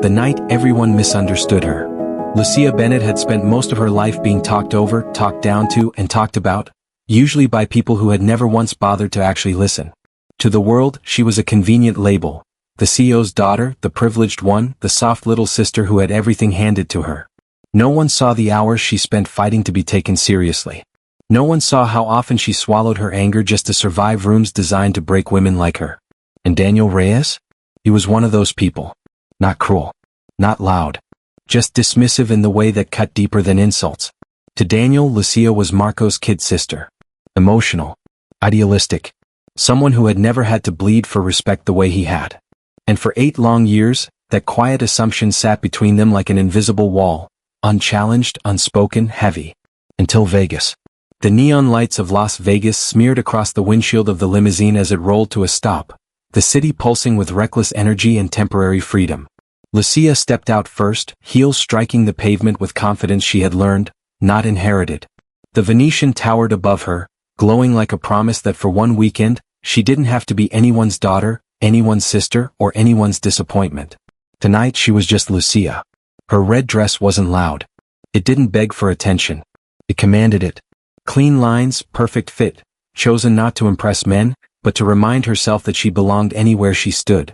The night everyone misunderstood her. Lucía Bennett had spent most of her life being talked over, talked down to, and talked about, usually by people who had never once bothered to actually listen. To the world, she was a convenient label. The CEO's daughter, the privileged one, the soft little sister who had everything handed to her. No one saw the hours she spent fighting to be taken seriously. No one saw how often she swallowed her anger just to survive rooms designed to break women like her. And Daniel Reyes? He was one of those people. Not cruel. Not loud. Just dismissive in the way that cut deeper than insults. To Daniel, Lucía was Marco's kid sister. Emotional. Idealistic. Someone who had never had to bleed for respect the way he had. And for 8 long years, that quiet assumption sat between them like an invisible wall. Unchallenged, unspoken, heavy. Until Vegas. The neon lights of Las Vegas smeared across the windshield of the limousine as it rolled to a stop, the city pulsing with reckless energy and temporary freedom. Lucía stepped out first, heels striking the pavement with confidence she had learned, not inherited. The Venetian towered above her, glowing like a promise that for one weekend, she didn't have to be anyone's daughter, anyone's sister, or anyone's disappointment. Tonight she was just Lucía. Her red dress wasn't loud. It didn't beg for attention. It commanded it. Clean lines, perfect fit, chosen not to impress men, but to remind herself that she belonged anywhere she stood.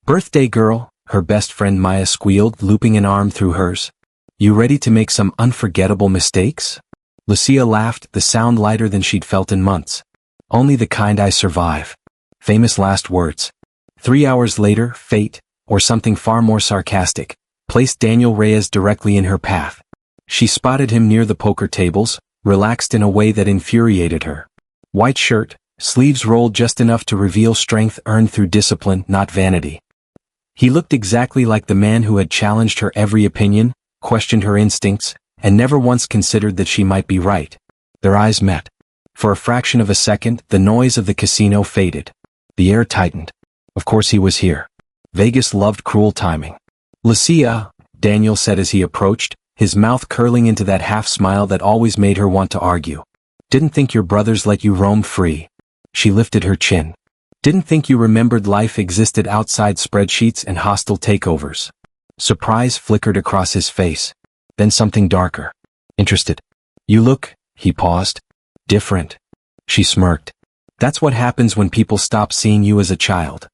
"Birthday girl," her best friend Maya squealed, looping an arm through hers. "You ready to make some unforgettable mistakes?" Lucía laughed, the sound lighter than she'd felt in months. "Only the kind I survive." Famous last words. 3 hours later, fate, or something far more sarcastic, placed Daniel Reyes directly in her path. She spotted him near the poker tables, relaxed in a way that infuriated her. White shirt, sleeves rolled just enough to reveal strength earned through discipline, not vanity. He looked exactly like the man who had challenged her every opinion, questioned her instincts, and never once considered that she might be right. Their eyes met. For a fraction of a second, the noise of the casino faded. The air tightened. Of course he was here. Vegas loved cruel timing. "Lucía," Daniel said as he approached, his mouth curling into that half-smile that always made her want to argue. "Didn't think your brothers let you roam free." She lifted her chin. "Didn't think you remembered life existed outside spreadsheets and hostile takeovers." Surprise flickered across his face. Then something darker. "Interested. You look," he paused. "Different." She smirked. "That's what happens when people stop seeing you as a child."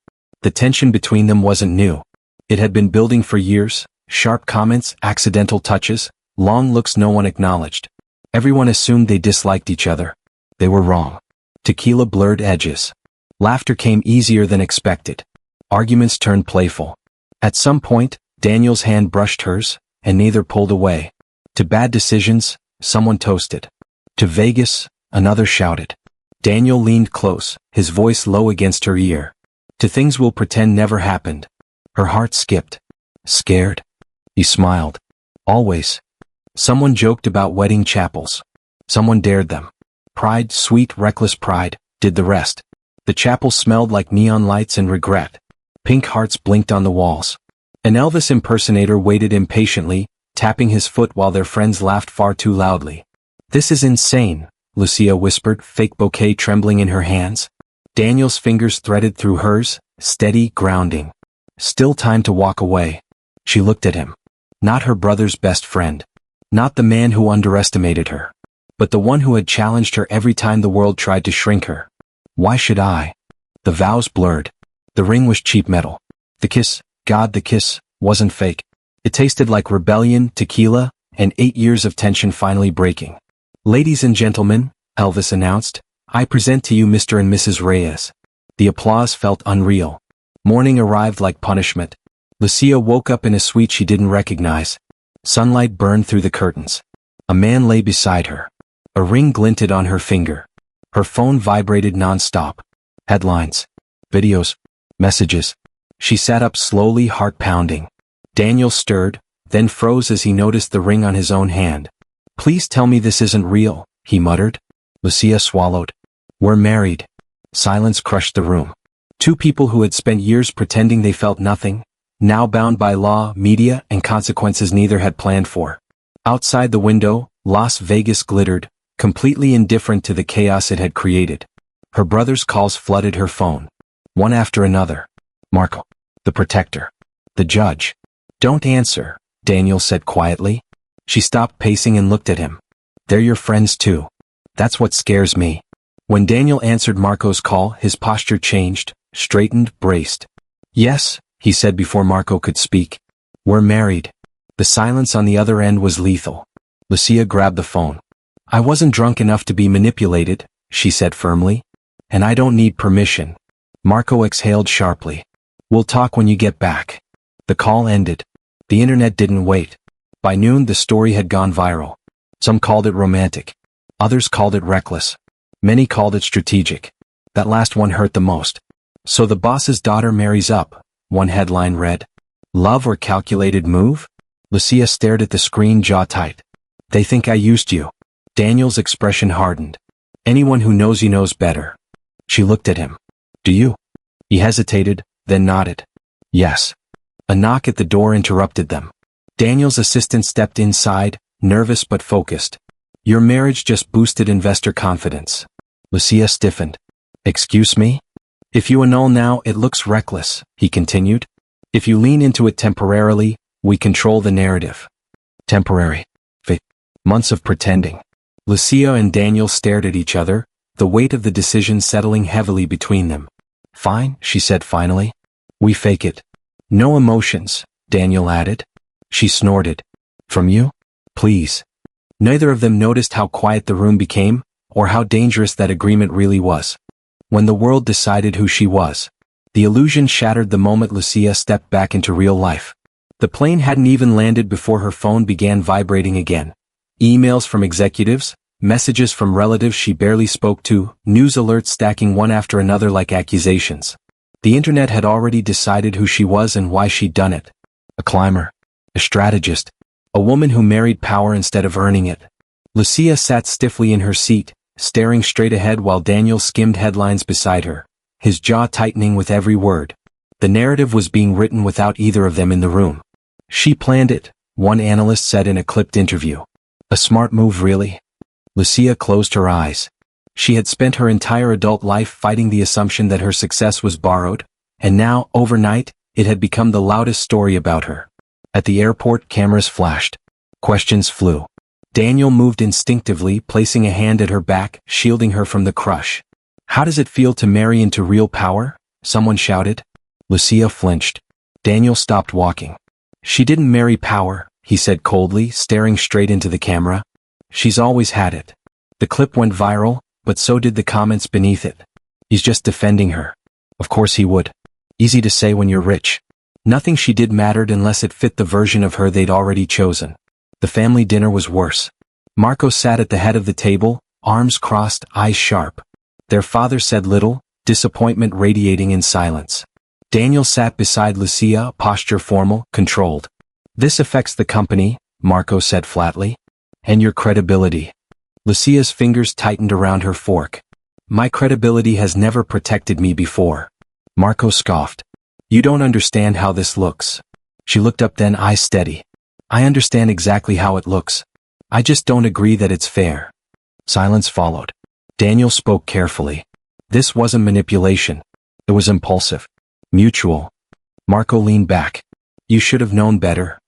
The tension between them wasn't new. It had been building for years. Sharp comments, accidental touches, long looks no one acknowledged. Everyone assumed they disliked each other. They were wrong. Tequila blurred edges. Laughter came easier than expected. Arguments turned playful. At some point, Daniel's hand brushed hers, and neither pulled away. To bad decisions, someone toasted. To Vegas, another shouted. Daniel leaned close, his voice low against her ear. To things we'll pretend never happened. Her heart skipped. Scared? He smiled. Always. Someone joked about wedding chapels. Someone dared them. Pride, sweet, reckless pride, did the rest. The chapel smelled like neon lights and regret. Pink hearts blinked on the walls. An Elvis impersonator waited impatiently, tapping his foot while their friends laughed far too loudly. "This is insane," Lucía whispered, fake bouquet trembling in her hands. Daniel's fingers threaded through hers, steady, grounding. Still time to walk away. She looked at him. Not her brother's best friend. Not the man who underestimated her. But the one who had challenged her every time the world tried to shrink her. Why should I? The vows blurred. The ring was cheap metal. The kiss, God, the kiss, wasn't fake. It tasted like rebellion, tequila, and 8 years of tension finally breaking. "Ladies and gentlemen," Elvis announced, "I present to you Mr. and Mrs. Reyes." The applause felt unreal. Morning arrived like punishment. Lucía woke up in a suite she didn't recognize. Sunlight burned through the curtains. A man lay beside her. A ring glinted on her finger. Her phone vibrated non-stop. Headlines. Videos. Messages. She sat up slowly, heart pounding. Daniel stirred, then froze as he noticed the ring on his own hand. "Please tell me this isn't real," he muttered. Lucía swallowed. "We're married." Silence crushed the room. Two people who had spent years pretending they felt nothing, now bound by law, media, and consequences neither had planned for. Outside the window, Las Vegas glittered, completely indifferent to the chaos it had created. Her brother's calls flooded her phone. One after another. Marco. The protector. The judge. Don't answer, Daniel said quietly. She stopped pacing and looked at him. They're your friends too. That's what scares me. When Daniel answered Marco's call, his posture changed, straightened, braced. Yes, he said before Marco could speak. We're married. The silence on the other end was lethal. Lucía grabbed the phone. I wasn't drunk enough to be manipulated, she said firmly. And I don't need permission. Marco exhaled sharply. We'll talk when you get back. The call ended. The internet didn't wait. By noon the story had gone viral. Some called it romantic. Others called it reckless. Many called it strategic. That last one hurt the most. So the boss's daughter marries up, one headline read. Love or calculated move? Lucía stared at the screen, jaw tight. They think I used you. Daniel's expression hardened. Anyone who knows you knows better. She looked at him. Do you? He hesitated, then nodded. Yes. A knock at the door interrupted them. Daniel's assistant stepped inside, nervous but focused. Your marriage just boosted investor confidence. Lucía stiffened. Excuse me? If you annul now, it looks reckless, he continued. If you lean into it temporarily, we control the narrative. Temporary. Months of pretending. Lucía and Daniel stared at each other, the weight of the decision settling heavily between them. Fine, she said finally. We fake it. No emotions, Daniel added. She snorted. From you? Please. Neither of them noticed how quiet the room became, or how dangerous that agreement really was. When the world decided who she was, the illusion shattered the moment Lucía stepped back into real life. The plane hadn't even landed before her phone began vibrating again. Emails from executives, messages from relatives she barely spoke to, news alerts stacking one after another like accusations. The internet had already decided who she was and why she'd done it. A climber. A strategist. A woman who married power instead of earning it. Lucía sat stiffly in her seat, staring straight ahead while Daniel skimmed headlines beside her, his jaw tightening with every word. The narrative was being written without either of them in the room. She planned it, one analyst said in a clipped interview. A smart move, really? Lucía closed her eyes. She had spent her entire adult life fighting the assumption that her success was borrowed, and now, overnight, it had become the loudest story about her. At the airport, cameras flashed. Questions flew. Daniel moved instinctively, placing a hand at her back, shielding her from the crush. How does it feel to marry into real power? Someone shouted. Lucía flinched. Daniel stopped walking. She didn't marry power, he said coldly, staring straight into the camera. She's always had it. The clip went viral, but so did the comments beneath it. He's just defending her. Of course he would. Easy to say when you're rich. Nothing she did mattered unless it fit the version of her they'd already chosen. The family dinner was worse. Marco sat at the head of the table, arms crossed, eyes sharp. Their father said little, disappointment radiating in silence. Daniel sat beside Lucía, posture formal, controlled. This affects the company, Marco said flatly. And your credibility. Lucía's fingers tightened around her fork. My credibility has never protected me before. Marco scoffed. You don't understand how this looks. She looked up then, eyes steady. I understand exactly how it looks. I just don't agree that it's fair. Silence followed. Daniel spoke carefully. This wasn't manipulation. It was impulsive. Mutual. Marco leaned back. You should have known better.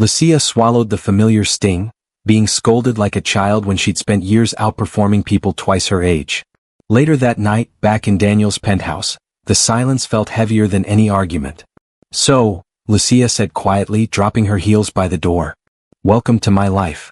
Lucía swallowed the familiar sting, being scolded like a child when she'd spent years outperforming people twice her age. Later that night, back in Daniel's penthouse, the silence felt heavier than any argument. So, Lucía said quietly, dropping her heels by the door. Welcome to my life.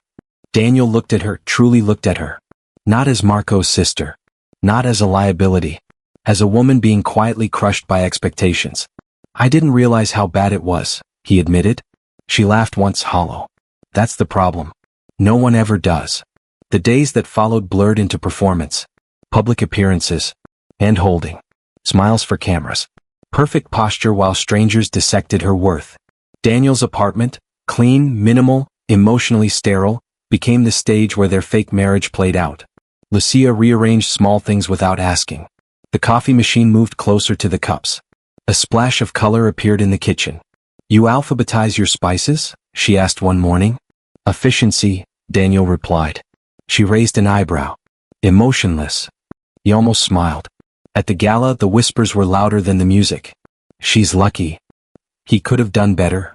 Daniel looked at her, truly looked at her. Not as Marco's sister. Not as a liability. As a woman being quietly crushed by expectations. I didn't realize how bad it was, he admitted. She laughed once, hollow. That's the problem. No one ever does. The days that followed blurred into performance. Public appearances. Hand-holding. Smiles for cameras. Perfect posture while strangers dissected her worth. Daniel's apartment, clean, minimal, emotionally sterile, became the stage where their fake marriage played out. Lucía rearranged small things without asking. The coffee machine moved closer to the cups. A splash of color appeared in the kitchen. You alphabetize your spices? She asked one morning. Efficiency, Daniel replied. She raised an eyebrow. Emotionless. He almost smiled. At the gala, the whispers were louder than the music. She's lucky. He could have done better.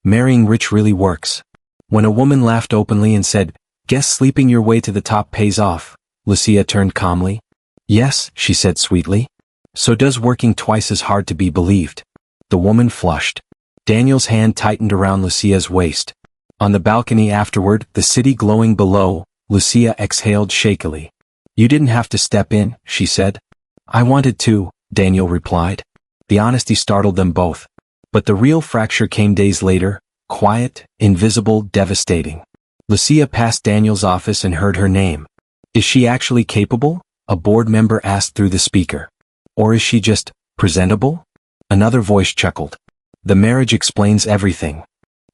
Marrying rich really works. When a woman laughed openly and said, "Guess sleeping your way to the top pays off," Lucía turned calmly. "Yes," she said sweetly. "So does working twice as hard to be believed." The woman flushed. Daniel's hand tightened around Lucía's waist. On the balcony afterward, the city glowing below, Lucía exhaled shakily. "You didn't have to step in," she said. "I wanted to," Daniel replied. The honesty startled them both. But the real fracture came days later, quiet, invisible, devastating. Lucía passed Daniel's office and heard her name. "Is she actually capable?" a board member asked through the speaker. "Or is she just presentable?" Another voice chuckled. "The marriage explains everything."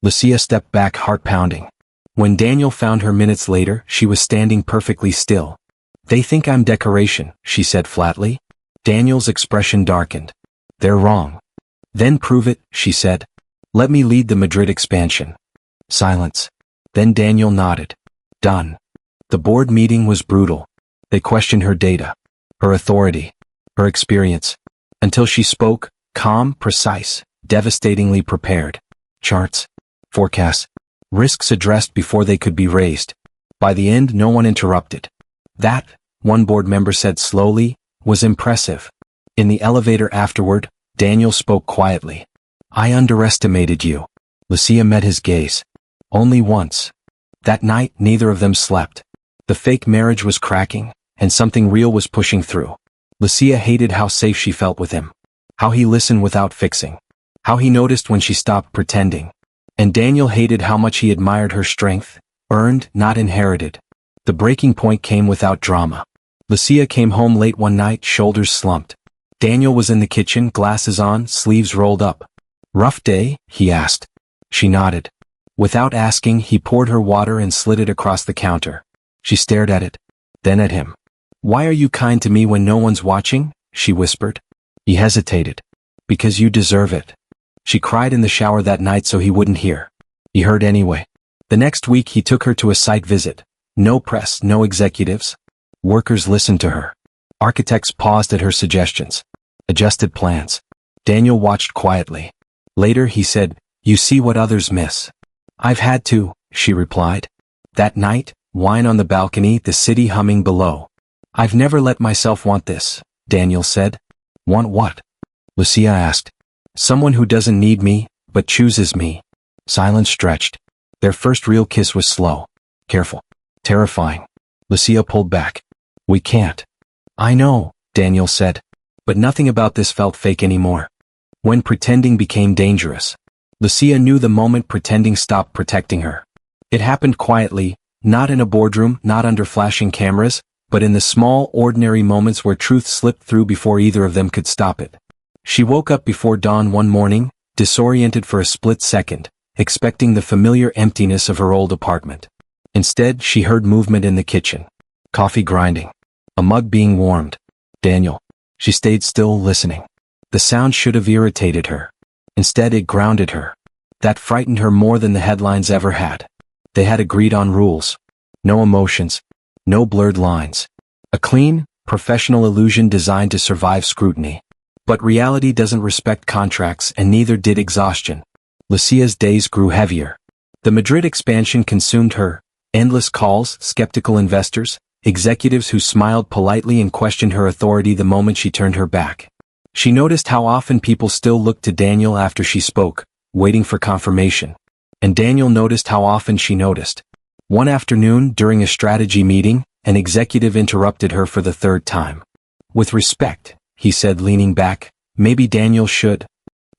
Lucía stepped back, heart pounding. When Daniel found her minutes later, she was standing perfectly still. "They think I'm decoration," she said flatly. Daniel's expression darkened. "They're wrong." "Then prove it," she said. "Let me lead the Madrid expansion." Silence. Then Daniel nodded. "Done." The board meeting was brutal. They questioned her data, her authority, her experience, until she spoke, calm, precise, devastatingly prepared. Charts, forecasts, risks addressed before they could be raised. By the end, no one interrupted. That, one board member said slowly, was impressive. In the elevator afterward, Daniel spoke quietly. "I underestimated you." Lucía met his gaze. Only once. That night, neither of them slept. The fake marriage was cracking, and something real was pushing through. Lucía hated how safe she felt with him. How he listened without fixing. How he noticed when she stopped pretending. And Daniel hated how much he admired her strength, earned, not inherited. The breaking point came without drama. Lucía came home late one night, shoulders slumped. Daniel was in the kitchen, glasses on, sleeves rolled up. "Rough day?" he asked. She nodded. Without asking, he poured her water and slid it across the counter. She stared at it, then at him. "Why are you kind to me when no one's watching?" she whispered. He hesitated. "Because you deserve it." She cried in the shower that night so he wouldn't hear. He heard anyway. The next week he took her to a site visit. No press, no executives. Workers listened to her. Architects paused at her suggestions. Adjusted plans. Daniel watched quietly. Later he said, "You see what others miss." "I've had to," she replied. That night, wine on the balcony, the city humming below. "I've never let myself want this," Daniel said. "Want what?" Lucía asked. "Someone who doesn't need me, but chooses me." Silence stretched. Their first real kiss was slow. Careful. Terrifying. Lucía pulled back. "We can't." "I know," Daniel said. But nothing about this felt fake anymore. When pretending became dangerous. Lucía knew the moment pretending stopped protecting her. It happened quietly, not in a boardroom, not under flashing cameras, but in the small, ordinary moments where truth slipped through before either of them could stop it. She woke up before dawn one morning, disoriented for a split second, expecting the familiar emptiness of her old apartment. Instead, she heard movement in the kitchen. Coffee grinding. A mug being warmed. Daniel. She stayed still, listening. The sound should have irritated her. Instead, it grounded her. That frightened her more than the headlines ever had. They had agreed on rules. No emotions. No blurred lines. A clean, professional illusion designed to survive scrutiny. But reality doesn't respect contracts, and neither did exhaustion. Lucía's days grew heavier. The Madrid expansion consumed her. Endless calls, skeptical investors, executives who smiled politely and questioned her authority the moment she turned her back. She noticed how often people still looked to Daniel after she spoke, waiting for confirmation. And Daniel noticed how often she noticed. One afternoon, during a strategy meeting, an executive interrupted her for the third time. "With respect," he said, leaning back, "maybe Daniel should."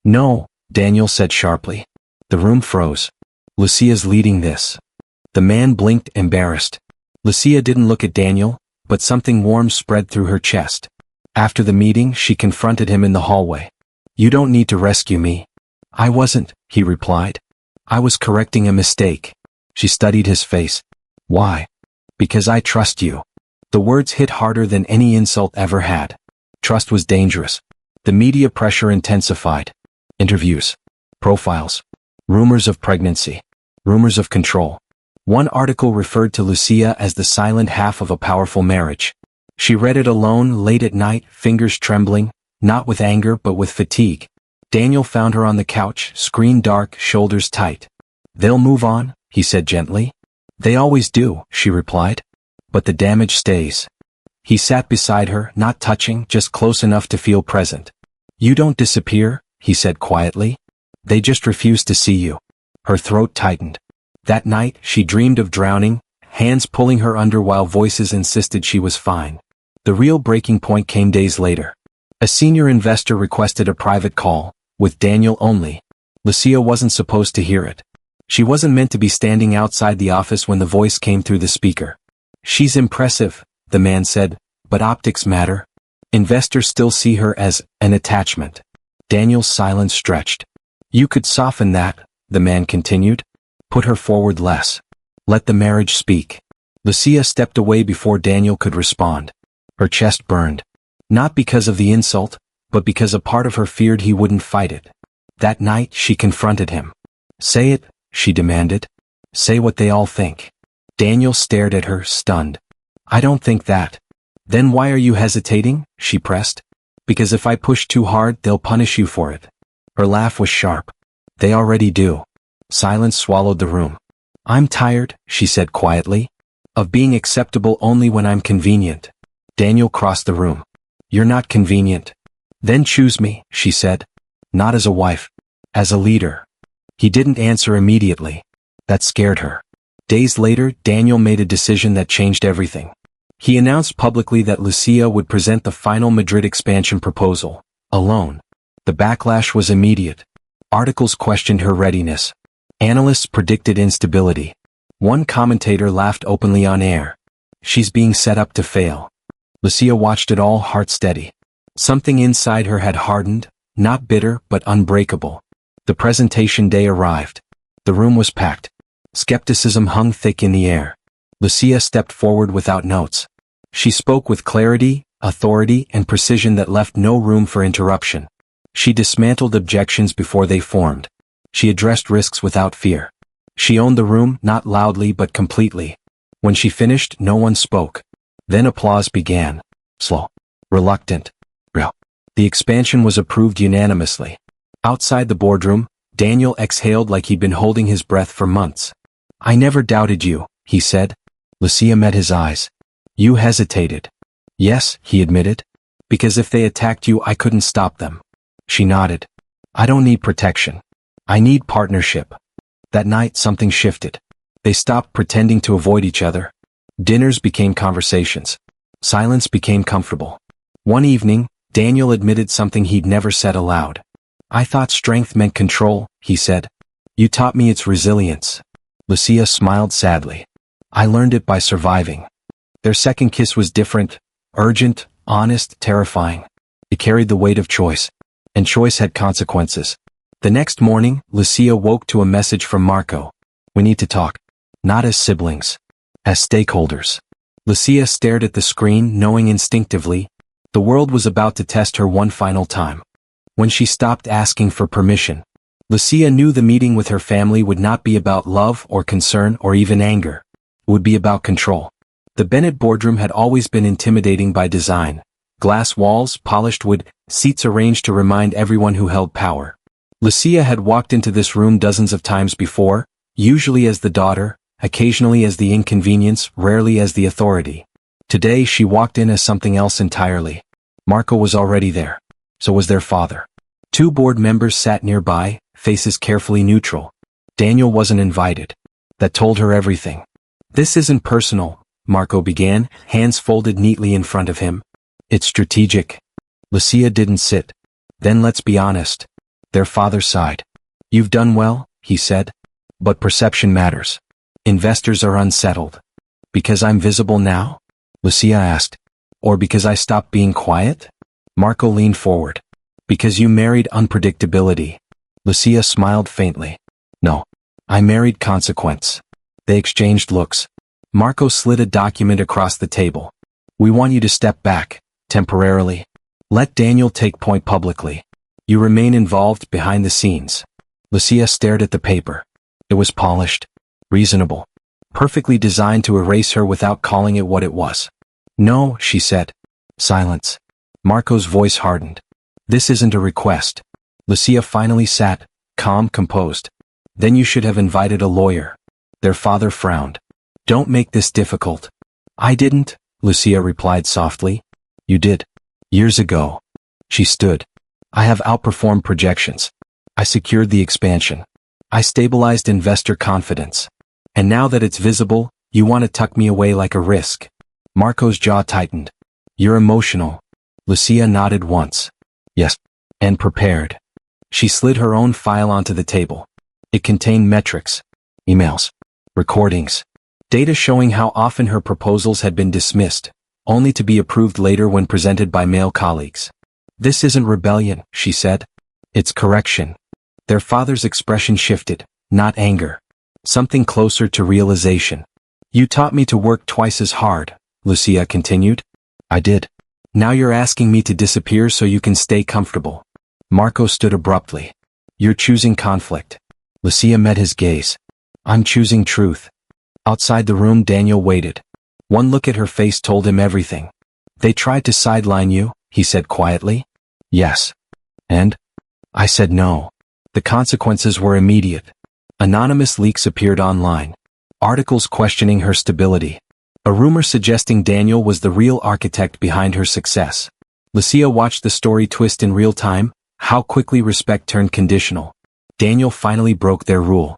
"No," Daniel said sharply. The room froze. "Lucía's leading this." The man blinked, embarrassed. Lucía didn't look at Daniel, but something warm spread through her chest. After the meeting, she confronted him in the hallway. "You don't need to rescue me." "I wasn't," he replied. "I was correcting a mistake." She studied his face. "Why?" "Because I trust you." The words hit harder than any insult ever had. Trust was dangerous. The media pressure intensified. Interviews. Profiles. Rumors of pregnancy. Rumors of control. One article referred to Lucía as the silent half of a powerful marriage. She read it alone, late at night, fingers trembling, not with anger but with fatigue. Daniel found her on the couch, screen dark, shoulders tight. "They'll move on," he said gently. "They always do," she replied. "But the damage stays." He sat beside her, not touching, just close enough to feel present. "You don't disappear," he said quietly. "They just refuse to see you." Her throat tightened. That night, she dreamed of drowning, hands pulling her under while voices insisted she was fine. The real breaking point came days later. A senior investor requested a private call, with Daniel only. Lucía wasn't supposed to hear it. She wasn't meant to be standing outside the office when the voice came through the speaker. "She's impressive," the man said, "but optics matter. Investors still see her as an attachment." Daniel's silence stretched. "You could soften that," the man continued. "Put her forward less. Let the marriage speak." Lucía stepped away before Daniel could respond. Her chest burned. Not because of the insult, but because a part of her feared he wouldn't fight it. That night, she confronted him. "Say it," she demanded. "Say what they all think." Daniel stared at her, stunned. "I don't think that." "Then why are you hesitating?" she pressed. "Because if I push too hard, they'll punish you for it." Her laugh was sharp. "They already do." Silence swallowed the room. "I'm tired," she said quietly, "of being acceptable only when I'm convenient." Daniel crossed the room. "You're not convenient." "Then choose me," she said. "Not as a wife. As a leader." He didn't answer immediately. That scared her. Days later, Daniel made a decision that changed everything. He announced publicly that Lucía would present the final Madrid expansion proposal, alone. The backlash was immediate. Articles questioned her readiness. Analysts predicted instability. One commentator laughed openly on air. "She's being set up to fail." Lucía watched it all, heart steady. Something inside her had hardened, not bitter but unbreakable. The presentation day arrived. The room was packed. Skepticism hung thick in the air. Lucía stepped forward without notes. She spoke with clarity, authority, and precision that left no room for interruption. She dismantled objections before they formed. She addressed risks without fear. She owned the room, not loudly but completely. When she finished, no one spoke. Then applause began. Slow. Reluctant. Real. The expansion was approved unanimously. Outside the boardroom, Daniel exhaled like he'd been holding his breath for months. "I never doubted you," he said. Lucía met his eyes. "You hesitated." "Yes," he admitted. "Because if they attacked you, I couldn't stop them." She nodded. "I don't need protection. I need partnership." That night, something shifted. They stopped pretending to avoid each other. Dinners became conversations. Silence became comfortable. One evening, Daniel admitted something he'd never said aloud. "I thought strength meant control," he said. "You taught me its resilience." Lucía smiled sadly. "I learned it by surviving." Their second kiss was different, urgent, honest, terrifying. It carried the weight of choice. And choice had consequences. The next morning, Lucía woke to a message from Marco. "We need to talk. Not as siblings. As stakeholders." Lucía stared at the screen, knowing instinctively, the world was about to test her one final time. When she stopped asking for permission, Lucía knew the meeting with her family would not be about love or concern or even anger. It would be about control. The Bennett boardroom had always been intimidating by design. Glass walls, polished wood, seats arranged to remind everyone who held power. Lucía had walked into this room dozens of times before, usually as the daughter, occasionally as the inconvenience, rarely as the authority. Today she walked in as something else entirely. Marco was already there. So was their father. Two board members sat nearby, faces carefully neutral. Daniel wasn't invited. That told her everything. "This isn't personal," Marco began, hands folded neatly in front of him. "It's strategic." Lucía didn't sit. "Then let's be honest." Their father sighed. "You've done well," he said. "But perception matters. Investors are unsettled." "Because I'm visible now?" Lucía asked. "Or because I stopped being quiet?" Marco leaned forward. "Because you married unpredictability." Lucía smiled faintly. "No. I married consequence." They exchanged looks. Marco slid a document across the table. "We want you to step back, temporarily. Let Daniel take point publicly. You remain involved behind the scenes." Lucía stared at the paper. It was polished, reasonable, perfectly designed to erase her without calling it what it was. "No," she said. Silence. Marco's voice hardened. "This isn't a request." Lucía finally sat, calm, composed. Then you should have invited a lawyer. Their father frowned. Don't make this difficult. I didn't, Lucía replied softly. You did. Years ago. She stood. I have outperformed projections. I secured the expansion. I stabilized investor confidence. And now that it's visible, you want to tuck me away like a risk. Marco's jaw tightened. You're emotional. Lucía nodded once. Yes. And prepared. She slid her own file onto the table. It contained metrics, emails, recordings, data showing how often her proposals had been dismissed, only to be approved later when presented by male colleagues. This isn't rebellion, she said. It's correction. Their father's expression shifted, not anger. Something closer to realization. You taught me to work twice as hard, Lucía continued. I did. Now you're asking me to disappear so you can stay comfortable. Marco stood abruptly. You're choosing conflict. Lucía met his gaze. I'm choosing truth. Outside the room, Daniel waited. One look at her face told him everything. They tried to sideline you, he said quietly. Yes. And? I said no. The consequences were immediate. Anonymous leaks appeared online. Articles questioning her stability. A rumor suggesting Daniel was the real architect behind her success. Lucía watched the story twist in real time, how quickly respect turned conditional. Daniel finally broke their rule.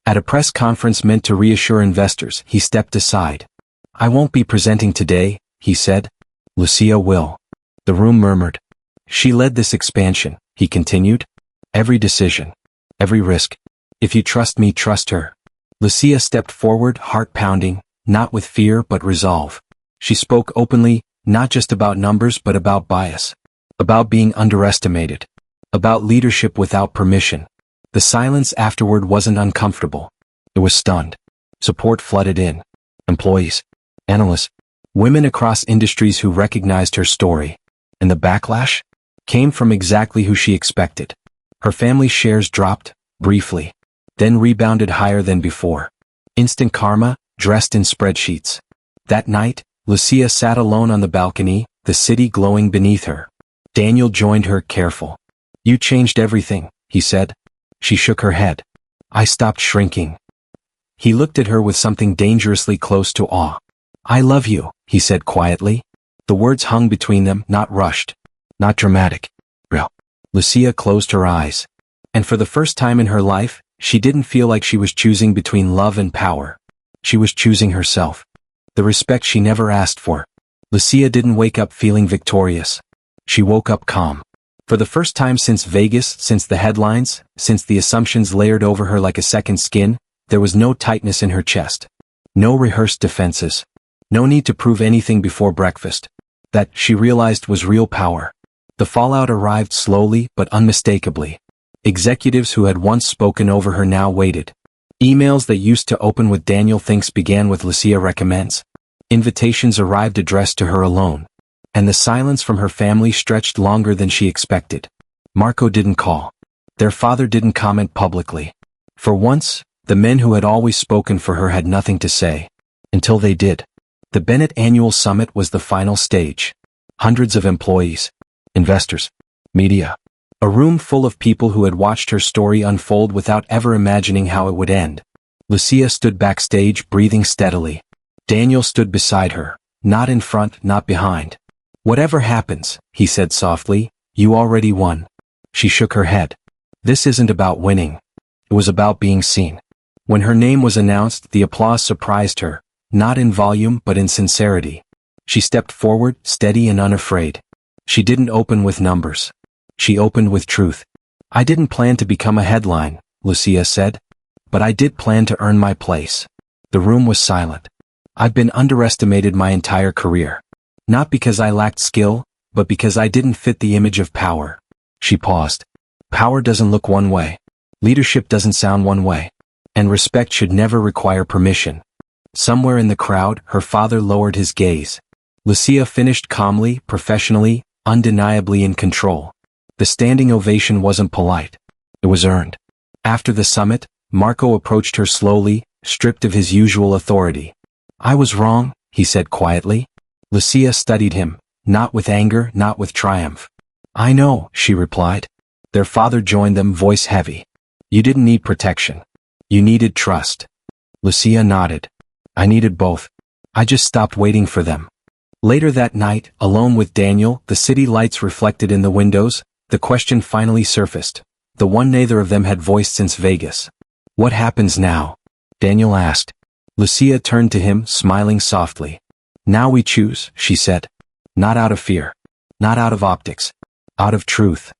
At a press conference meant to reassure investors, he stepped aside. I won't be presenting today, he said. Lucía will. The room murmured. She led this expansion, he continued. Every decision. Every risk. If you trust me, trust her. Lucía stepped forward, heart pounding, not with fear but resolve. She spoke openly, not just about numbers but about bias. About being underestimated. About leadership without permission. The silence afterward wasn't uncomfortable. It was stunned. Support flooded in. Employees. Analysts. Women across industries who recognized her story. And the backlash? Came from exactly who she expected. Her family's shares dropped, briefly. Then rebounded higher than before. Instant karma, dressed in spreadsheets. That night, Lucía sat alone on the balcony, the city glowing beneath her. Daniel joined her, careful. You changed everything, he said. She shook her head. I stopped shrinking. He looked at her with something dangerously close to awe. I love you, he said quietly. The words hung between them, not rushed. Not dramatic. Real. Lucía closed her eyes. And for the first time in her life, she didn't feel like she was choosing between love and power. She was choosing herself. The respect she never asked for. Lucía didn't wake up feeling victorious. She woke up calm. For the first time since Vegas, since the headlines, since the assumptions layered over her like a second skin, there was no tightness in her chest. No rehearsed defenses. No need to prove anything before breakfast. That, she realized, was real power. The fallout arrived slowly but unmistakably. Executives who had once spoken over her now waited. Emails that used to open with Daniel thinks began with Lucía recommends. Invitations arrived addressed to her alone. And the silence from her family stretched longer than she expected. Marco didn't call. Their father didn't comment publicly. For once, the men who had always spoken for her had nothing to say. Until they did. The Bennett Annual Summit was the final stage. Hundreds of employees, investors, media. A room full of people who had watched her story unfold without ever imagining how it would end. Lucía stood backstage, breathing steadily. Daniel stood beside her, not in front, not behind. Whatever happens, he said softly, you already won. She shook her head. This isn't about winning. It was about being seen. When her name was announced, the applause surprised her, not in volume but in sincerity. She stepped forward, steady and unafraid. She didn't open with numbers. She opened with truth. I didn't plan to become a headline, Lucía said. But I did plan to earn my place. The room was silent. I've been underestimated my entire career. Not because I lacked skill, but because I didn't fit the image of power. She paused. Power doesn't look one way. Leadership doesn't sound one way. And respect should never require permission. Somewhere in the crowd, her father lowered his gaze. Lucía finished calmly, professionally, undeniably in control. The standing ovation wasn't polite. It was earned. After the summit, Marco approached her slowly, stripped of his usual authority. I was wrong, he said quietly. Lucía studied him, not with anger, not with triumph. I know, she replied. Their father joined them, voice heavy. You didn't need protection. You needed trust. Lucía nodded. I needed both. I just stopped waiting for them. Later that night, alone with Daniel, the city lights reflected in the windows, the question finally surfaced. The one neither of them had voiced since Vegas. What happens now? Daniel asked. Lucía turned to him, smiling softly. Now we choose, she said. Not out of fear. Not out of optics. Out of truth.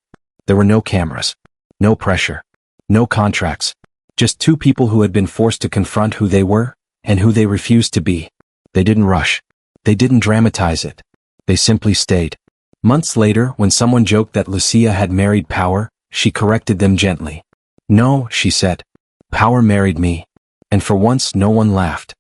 There were no cameras. No pressure. No contracts. Just two people who had been forced to confront who they were, and who they refused to be. They didn't rush. They didn't dramatize it. They simply stayed. Months later, when someone joked that Lucía had married power, she corrected them gently. No, she said. Power married me. And for once no one laughed.